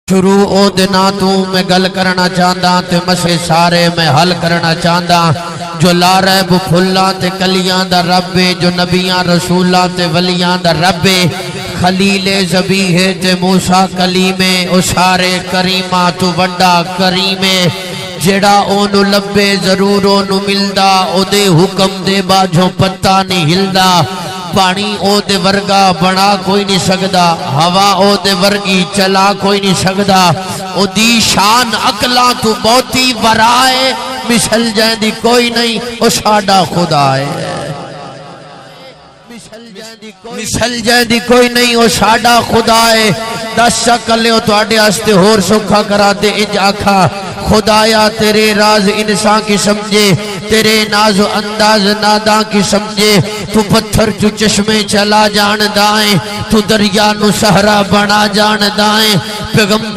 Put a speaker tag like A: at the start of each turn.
A: شروع او دنا تو میں گل کرنا چاہتا تے مسئلے سارے میں حل کرنا چاہتا جو لا ریب پھلاں تے کلیاں دا رب جو نبیاں رسولاں تے ولیاں دا رب خلیل ذبیح تے موسیٰ کلیم او سارے کریمہ تو وڈا کریم جڑا اونو لبے ضرور اونو ملدا او دے حکم دے باجھوں پتہ نہیں ہلدا پانی او دے ورگا بنا کوئی نہیں سکدا ہوا او دے ورگی چلا کوئی نہیں سکدا او دی شان عقلاں تو بہتی ورائے مثل جائیں دی کوئی نہیں او ساڈا خدا ہے مثل جائیں دی کوئی نہیں او ساڈا خدا ہے دس شکلے او تو آڈے آستے ہور سکھا کرا دے اج آکھا خدایا تیرے راز انسان کی سمجھے تیرے ناز و انداز ناداں کی سمجھے تو پتھر جو چشمے چلا جان دائیں تو دریا نو سہرا بنا جان دائیں پیغمبر